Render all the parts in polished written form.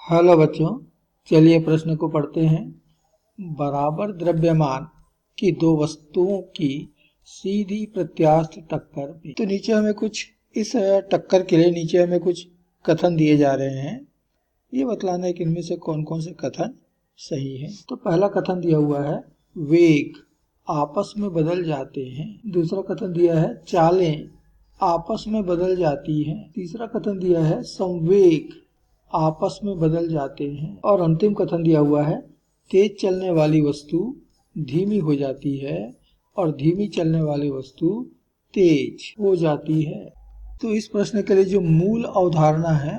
Hello बच्चों, चलिए प्रश्न को पढ़ते हैं। बराबर द्रव्यमान की दो वस्तुओं की सीधी प्रत्यास्थ टक्कर में। तो नीचे हमें कुछ इस टक्कर के लिए नीचे हमें कुछ कथन दिए जा रहे हैं। ये बतलाना है कि इनमें से कौन कौन से कथन सही है। तो पहला कथन दिया हुआ है वेग आपस में बदल जाते हैं। दूसरा कथन दिया है चालें आपस में बदल जाती हैं। तीसरा कथन दिया है संवेग आपस में बदल जाते हैं। और अंतिम कथन दिया हुआ है तेज चलने वाली वस्तु धीमी हो जाती है और धीमी चलने वाली वस्तु तेज हो जाती है। तो इस प्रश्न के लिए जो मूल अवधारणा है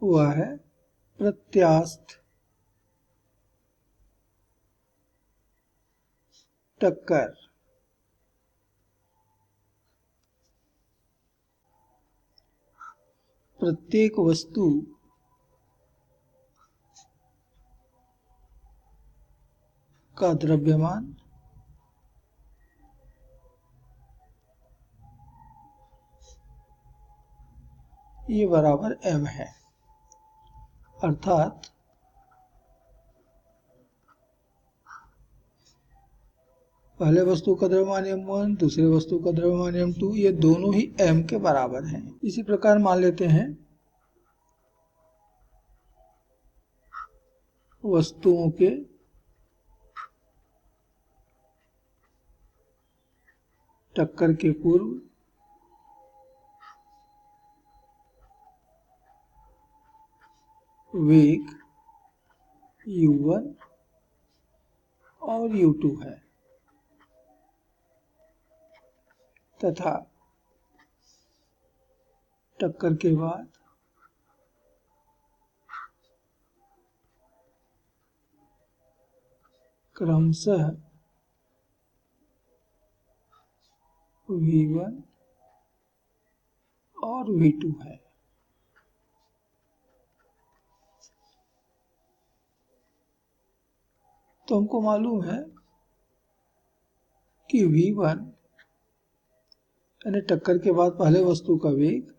वह है प्रत्यास्थ टक्कर। प्रत्येक वस्तु का द्रव्यमान ये बराबर m है, अर्थात पहले वस्तु का द्रव्यमान m1, दूसरे वस्तु का द्रव्यमान m2, ये दोनों ही m के बराबर हैं। इसी प्रकार मान लेते हैं वस्तुओं के टक्कर के पूर्व वेग u1 और u2 है तथा टक्कर के बाद क्रमशः v1 और v2 है। तो हमको मालूम है कि v1 यानी टक्कर के बाद पहले वस्तु का वेग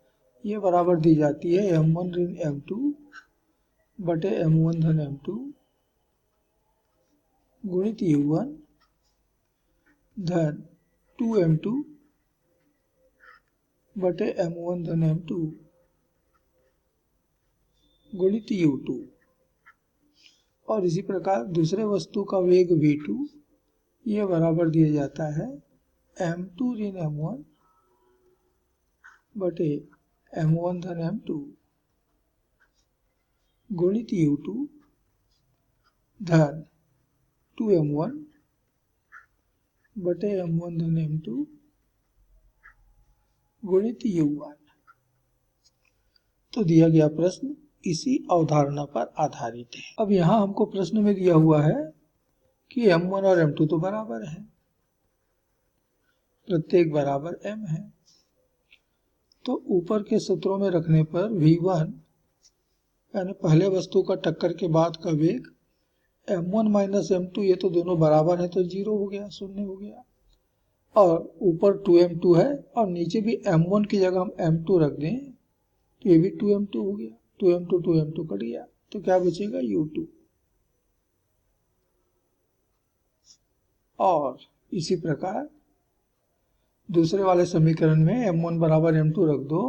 ये बराबर दी जाती है m1 ऋण m2 बटे m1 धन m2 गुणित u1 धन 2m2 बटे m1 धन m2 गुणित u2। और इसी प्रकार दूसरे वस्तु का वेग v2 ये बराबर दिया जाता है m2 ऋण m1 बटे m1 धन m2 गुणित u2 धन 2m1 बटे m1 धन m2 गुणित u1। तो दिया गया प्रश्न इसी अवधारणा पर आधारित है। अब यहाँ हमको प्रश्न में दिया हुआ है कि m1 और m2 तो बराबर है, प्रत्येक बराबर m है। तो ऊपर के सूत्रों में रखने पर v1 यानी पहले वस्तु का टक्कर के बाद का वेग m1 माइनस m2 ये तो दोनों बराबर है तो 0 हो गया, शून्य हो गया। और ऊपर 2m2 है और नीचे भी m1 की जगह हम m2 रख दें तो ये भी 2m2 हो गया, 2m2 कट गया तो क्या बचेगा u2। और इसी प्रकार दूसरे वाले समीकरण में m1 बराबर m2 रख दो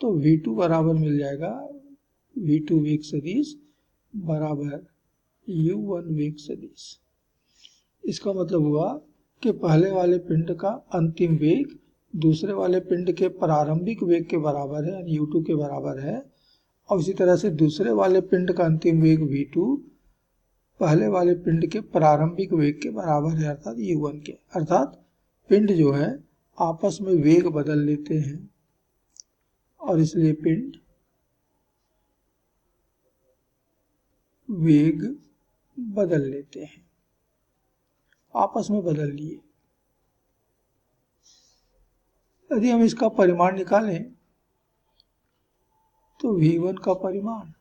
तो v2 बराबर मिल जाएगा v2 वेग सदिश बराबर u1 वेग सदिश। इसका मतलब हुआ कि पहले वाले पिंड का अंतिम वेग दूसरे वाले पिंड के प्रारंभिक वेग के बराबर है यानी u2 के बराबर है। और इसी तरह से दूसरे वाले पिंड का अंतिम वेग v2 पहले वाले पिंड के प्रारंभिक वेग के बराबर है अर्थात u1 के। अर्थात पिंड जो है आपस में वेग बदल लेते हैं और इसलिए पिंड वेग बदल लेते हैं, आपस में बदल लिए। यदि हम इसका परिमाण निकालें तो v1 का परिमाण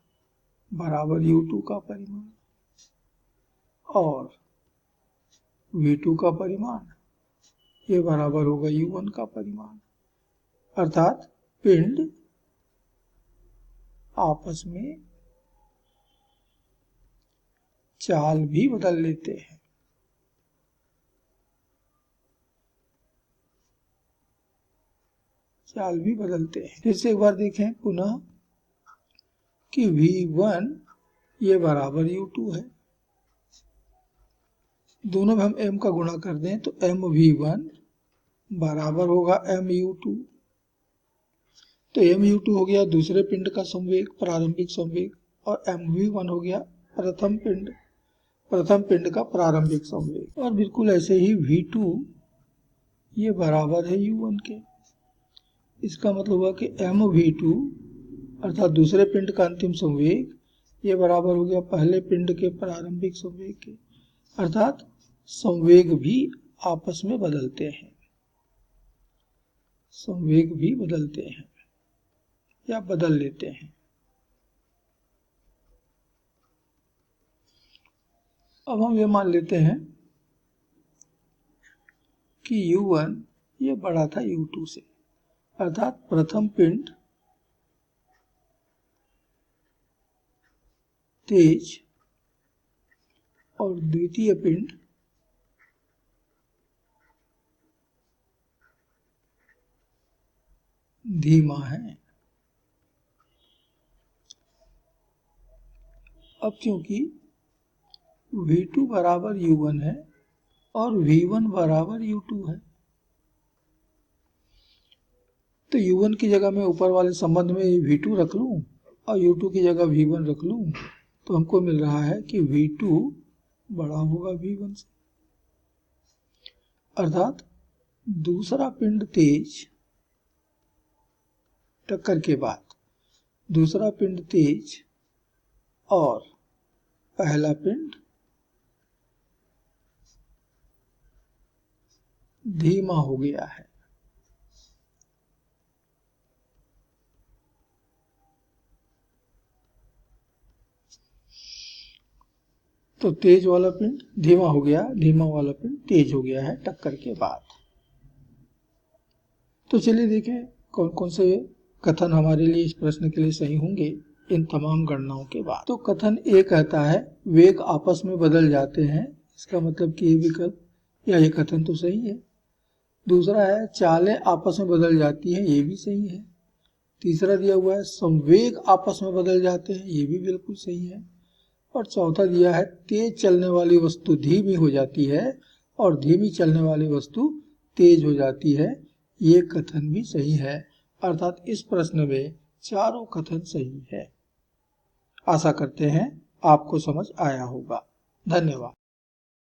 बराबर u2 का परिमाण और v2 का परिमाण, ये बराबर होगा u1 का परिमाण। अर्थात पिंड आपस में चाल भी बदल लेते हैं। चाल भी बदलते हैं। फिर से एक बार देखें पुनः कि v1 ये बराबर u2 है। दोनों में हम m का गुणा कर दें तो mv1 बराबर होगा mu2। तो mu2 हो गया दूसरे पिंड का संवेग, प्रारंभिक संवेग, और mv1 हो गया प्रथम पिंड का प्रारंभिक संवेग। और बिल्कुल ऐसे ही v2 ये बराबर है u1 के। इसका मतलब हुआ कि mv2 अर्थात दूसरे पिंड का अंतिम संवेग ये बराबर हो गया पहले पिंड के प्रारंभिक संवेग के। अर्थात संवेग भी आपस में बदलते हैं, संवेग भी बदलते हैं या बदल लेते हैं। अब हम ये मान लेते हैं कि u1 ये बड़ा था u2 से, अर्थात प्रथम पिंड तेज और द्वितीय पिंड धीमा है। अब क्योंकि v2 बराबर u1 है और v1 बराबर u2 है, तो u1 की जगह मैं ऊपर वाले संबंध में v2 रख लूं और u2 की जगह v1 रख लूं, तो हमको मिल रहा है कि v2 बड़ा होगा v1 से। अर्थात दूसरा पिंड तेज टक्कर के बाद दूसरा पिंड तेज और पहला पिंड धीमा हो गया है। तो तेज वाला पिंड धीमा हो गया, धीमा वाला पिंड तेज हो गया है टक्कर के बाद। तो चलिए देखें कौन कौन से कथन हमारे लिए इस प्रश्न के लिए सही होंगे इन तमाम गणनाओं के बाद। तो कथन ए कहता है वेग आपस में बदल जाते हैं, इसका मतलब कि ये विकल्प या ये कथन तो सही है। दूसरा है चालें आपस में बदल जाती हैं, ये भी सही है। तीसरा दिया हुआ है संवेग आपस में बदल जाते हैं, ये भी बिल्कुल सही है। और चौथा दिया है तेज चलने वाली वस्तु धीमी हो जाती है और धीमी चलने वाली वस्तु तेज हो जाती है, ये कथन भी सही है। अर्थात इस प्रश्न में चारों कथन सही है। आशा करते हैं आपको समझ आया होगा। धन्यवाद।